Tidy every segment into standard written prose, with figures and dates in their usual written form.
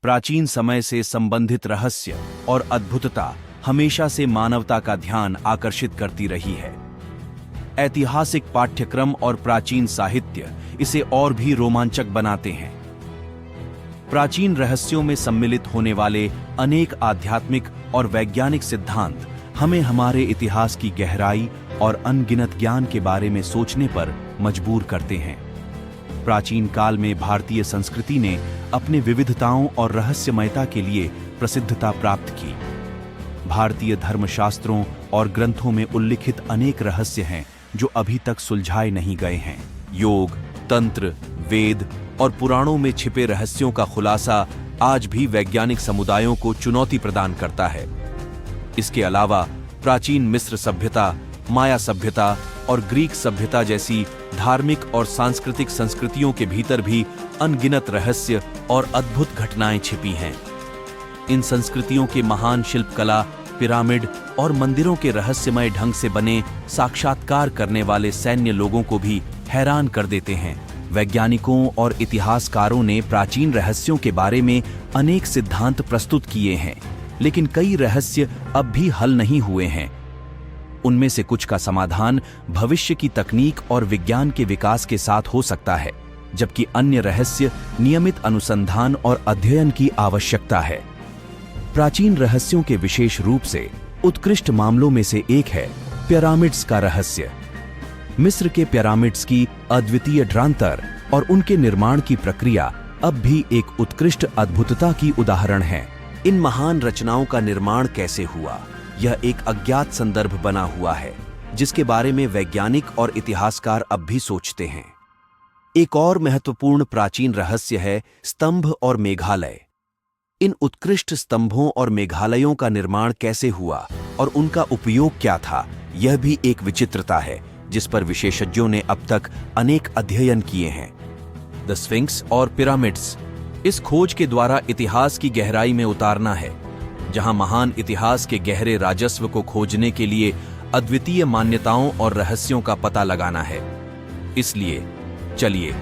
प्राचीन समय से संबंधित रहस्य और अद्भुतता हमेशा से मानवता का ध्यान आकर्षित करती रही है। ऐतिहासिक पाठ्यक्रम और प्राचीन साहित्य इसे और भी रोमांचक बनाते हैं। प्राचीन रहस्यों में सम्मिलित होने वाले अनेक आध्यात्मिक और वैज्ञानिक सिद्धांत हमें हमारे इतिहास की गहराई और अनगिनत ज्ञान के बारे में सोचने पर मजबूर करते हैं। प्राचीन काल में भारतीय संस्कृति ने अपने विविधताओं और रहस्यमयता के लिए प्रसिद्धता प्राप्त की। भारतीय धर्मशास्त्रों और ग्रंथों में उल्लिखित अनेक रहस्य हैं जो अभी तक सुलझाए नहीं गए हैं। योग, तंत्र, वेद और पुराणों में छिपे रहस्यों का खुलासा आज भी वैज्ञानिक समुदायों को चुनौती प्रदान करता है। इसके अलावा प्राचीन मिस्र सभ्यता, माया सभ्यता और ग्रीक सभ्यता जैसी धार्मिक और सांस्कृतिक संस्कृतियों के भीतर भी अनगिनत रहस्य और अद्भुत घटनाएं छिपी हैं। इन संस्कृतियों के महान शिल्पकला, पिरामिड और मंदिरों के रहस्यमय ढंग से बने साक्षात्कार करने वाले सैन्य लोगों को भी हैरान कर देते हैं। वैज्ञानिकों और इतिहासकारों ने प्राचीन रहस्यों के बारे में अनेक सिद्धांत प्रस्तुत किए हैं, लेकिन कई रहस्य अब भी हल नहीं हुए हैं। उनमें से कुछ का समाधान भविष्य की तकनीक और विज्ञान के विकास के साथ हो सकता है, जबकि अन्य रहस्य नियमित अनुसंधान और अध्ययन की आवश्यकता है। प्राचीन रहस्यों के विशेष रूप से उत्कृष्ट मामलों में से एक है पिरामिड्स का रहस्य। मिस्र के पिरामिड्स की अद्वितीय ढांचर और उनके निर्माण की प्रक्रिया अब भी एक उत्कृष्ट अद्भुतता की उदाहरण है। इन महान रचनाओं का निर्माण कैसे हुआ, यह एक अज्ञात संदर्भ बना हुआ है, जिसके बारे में वैज्ञानिक और इतिहासकार अब भी सोचते हैं। एक और महत्वपूर्ण प्राचीन रहस्य है स्तंभ और मेघालय। इन उत्कृष्ट स्तंभों और मेघालयों का निर्माण कैसे हुआ और उनका उपयोग क्या था, यह भी एक विचित्रता है जिस पर विशेषज्ञों ने अब तक अनेक अध्ययन किए हैं। द स्फिंक्स और पिरामिड्स इस खोज के द्वारा इतिहास की गहराई में उतारना है, जहां महान इतिहास के गहरे राजस्व को खोजने के लिए अद्वितीय मान्यताओं और रहस्यों का पता लगाना है। इसलिए चलिए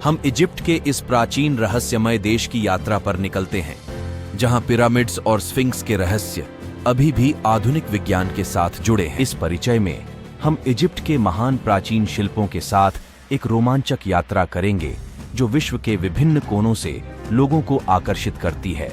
हम इजिप्ट के इस प्राचीन रहस्यमय देश की यात्रा पर निकलते हैं, जहां पिरामिड्स और स्फिंक्स के रहस्य अभी भी आधुनिक विज्ञान के साथ जुड़े हैं। इस परिचय में हम इजिप्ट के महान प्राचीन शिल्पों के साथ एक रोमांचक यात्रा करेंगे जो विश्व के विभिन्न कोनों से लोगों को आकर्षित करती है।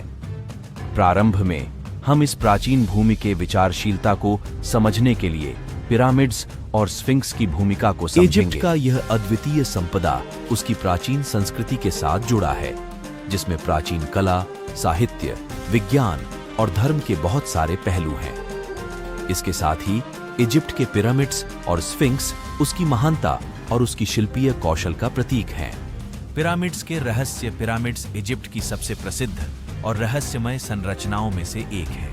प्रारंभ में हम इस प्राचीन भूमि के विचारशीलता को समझने के लिए पिरामिड्स और स्फिंक्स की भूमिका को समझेंगे। इजिप्ट का यह अद्वितीय संपदा उसकी प्राचीन संस्कृति के साथ जुड़ा है, जिसमें प्राचीन कला, साहित्य, विज्ञान और धर्म के बहुत सारे पहलू हैं। इसके साथ ही इजिप्ट के पिरामिड्स और स्फिंक्स उसकी महानता और उसकी शिल्पीय कौशल का प्रतीक हैं। पिरामिड्स के रहस्य। पिरामिड्स इजिप्ट की सबसे प्रसिद्ध और रहस्यमय संरचनाओं में से एक है।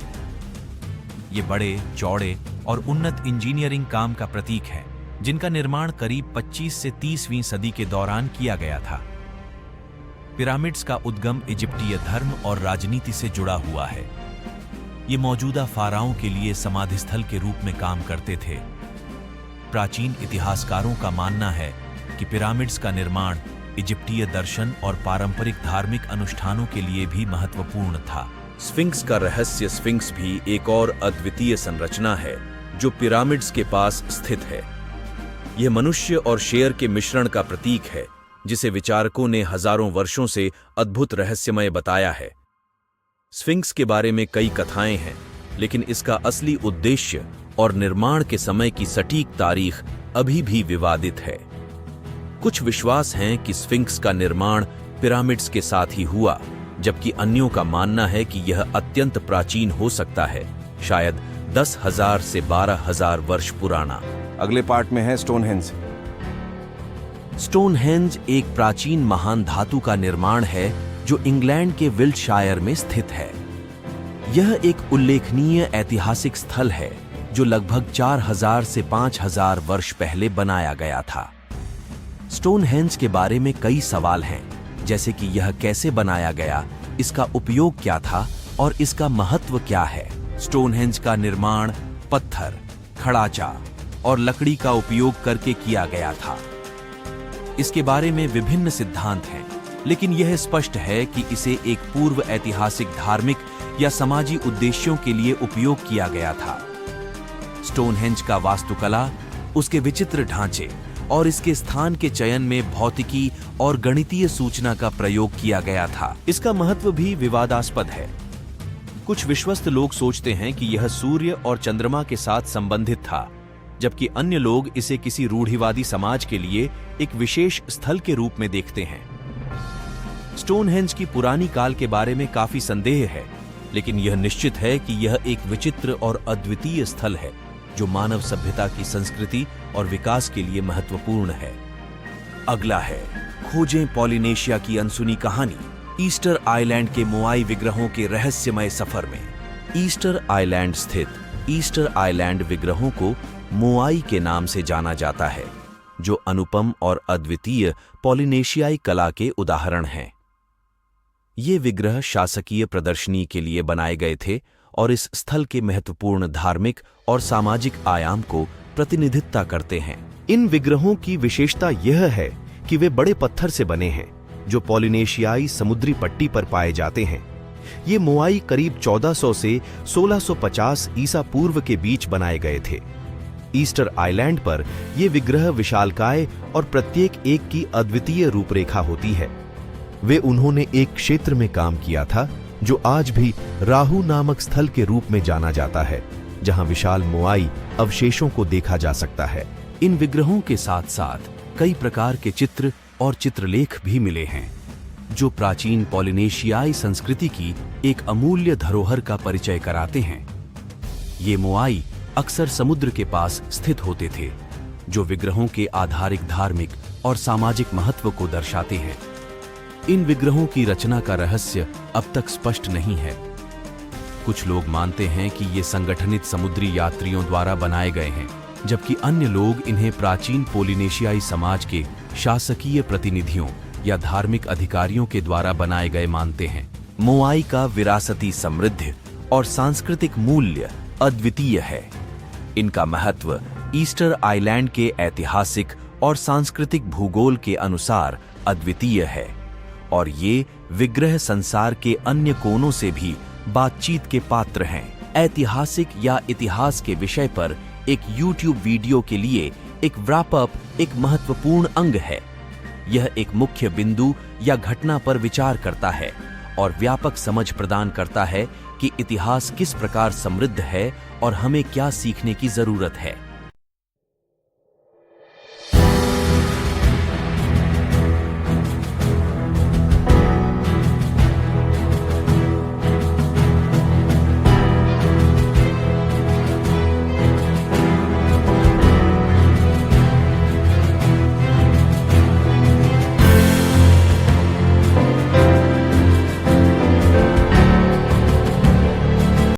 ये बड़े, चौड़े और उन्नत इंजीनियरिंग काम का प्रतीक है, जिनका निर्माण करीब 25 से 30वीं सदी के दौरान किया गया था। पिरामिड्स का उद्गम इजिप्टीय धर्म और राजनीति से जुड़ा हुआ है। ये मौजूदा फाराओं के लिए समाधि स्थल के रूप में काम करते थे। प्राचीन इतिहासकारों का मानना है कि पिरामिड्स का निर्माण इजिप्टीय दर्शन और पारंपरिक धार्मिक अनुष्ठानों के लिए भी महत्वपूर्ण था। स्फिंक्स का रहस्य। स्फिंक्स भी एक और अद्वितीय संरचना है जो पिरामिड्स के पास स्थित है। यह मनुष्य और शेर के मिश्रण का प्रतीक है, जिसे विचारकों ने हजारों वर्षों से अद्भुत रहस्यमय बताया है। स्फिंक्स के बारे में कई कथाएं हैं, लेकिन इसका असली उद्देश्य और निर्माण के समय की सटीक तारीख अभी भी विवादित है। कुछ विश्वास हैं कि स्फिंक्स का निर्माण पिरामिड्स के साथ ही हुआ, जबकि अन्यों का मानना है कि यह अत्यंत प्राचीन हो सकता है, शायद 10,000 से 12,000 वर्ष पुराना। अगले पार्ट में है स्टोनहेंज। स्टोनहेंज एक प्राचीन महान धातु का निर्माण है जो इंग्लैंड के विल्टशायर में स्थित है। यह एक उल्लेखनीय ऐतिहासिक स्थल है जो लगभग 4,000 से 5,000 वर्ष पहले बनाया गया था। स्टोनहेंज के बारे में कई सवाल हैं, जैसे कि यह कैसे बनाया गया, इसका उपयोग क्या था और इसका महत्व क्या है। स्टोनहेंज का निर्माण पत्थर, खड़ाचा और लकड़ी का उपयोग करके किया गया था। इसके बारे में विभिन्न सिद्धांत हैं, लेकिन यह स्पष्ट है कि इसे एक पूर्व ऐतिहासिक धार्मिक या समाजी उद्देश्यों के लिए उपयोग किया गया था। स्टोनहेंज का वास्तुकला, उसके विचित्र ढांचे और इसके स्थान के चयन में भौतिकी और गणितीय सूचना का प्रयोग किया गया था। इसका महत्व भी विवादास्पद है। कुछ विश्वस्त लोग सोचते हैं कि यह सूर्य और चंद्रमा के साथ संबंधित था, जबकि अन्य लोग इसे किसी रूढ़िवादी समाज के लिए एक विशेष स्थल के रूप में देखते हैं। स्टोनहेंज की पुरानी काल के बारे में काफी संदेह है, लेकिन यह निश्चित है कि यह एक विचित्र और अद्वितीय स्थल है जो मानव सभ्यता की संस्कृति और विकास के लिए महत्वपूर्ण है। अगला है खोजें पॉलिनेशिया की अनसुनी कहानी, ईस्टर आइलैंड के मोआई विग्रहों के रहस्यमय सफर में। ईस्टर आइलैंड स्थित ईस्टर आइलैंड विग्रहों को मोआई के नाम से जाना जाता है, जो अनुपम और अद्वितीय पॉलिनेशियाई कला के उदाहरण हैं। ये विग्रह शासकीय प्रदर्शनी के लिए बनाए गए थे और इस स्थल के महत्वपूर्ण धार्मिक और सामाजिक आयाम को प्रतिनिधित्व करते हैं। इन विग्रहों की विशेषता यह है कि वे बड़े पत्थर से बने हैं, जो पॉलिनेशियाई समुद्री पट्टी पर पाए जाते हैं। ये मोआई करीब 1400 से 1650 ईसा पूर्व के बीच बनाए गए थे। ईस्टर आइलैंड पर ये विग्रह विशालकाय और प्रत्येक एक की अद्वितीय रूपरेखा होती है। वे उन्होंने एक क्षेत्र में काम किया था जो आज भी राहु नामक स्थल के रूप में जाना जाता है, जहां विशाल मोआई अवशेषों को देखा जा सकता है। इन विग्रहों के साथ साथ कई प्रकार के चित्र और चित्रलेख भी मिले हैं, जो प्राचीन पॉलिनेशियाई संस्कृति की एक अमूल्य धरोहर का परिचय कराते हैं। ये मोआई अक्सर समुद्र के पास स्थित होते थे, जो विग्रहों के आधारिक धार्मिक और सामाजिक महत्व को दर्शाते हैं। इन विग्रहों की रचना का रहस्य अब तक स्पष्ट नहीं है। कुछ लोग मानते हैं कि ये संगठनित समुद्री यात्रियों द्वारा बनाए गए हैं, जबकि अन्य लोग इन्हें प्राचीन पॉलिनेशियाई समाज के शासकीय प्रतिनिधियों या धार्मिक अधिकारियों के द्वारा बनाए गए मानते हैं। मोआई का विरासती समृद्ध और सांस्कृतिक मूल्य अद्वितीय है। इनका महत्व ईस्टर आइलैंड के ऐतिहासिक और सांस्कृतिक भूगोल के अनुसार अद्वितीय है, और ये विग्रह संसार के अन्य कोनों से भी बातचीत के पात्र हैं। ऐतिहासिक या इतिहास के विषय पर एक YouTube वीडियो के लिए एक व्रैप अप एक महत्वपूर्ण अंग है। यह एक मुख्य बिंदु या घटना पर विचार करता है और व्यापक समझ प्रदान करता है कि इतिहास किस प्रकार समृद्ध है और हमें क्या सीखने की जरूरत है।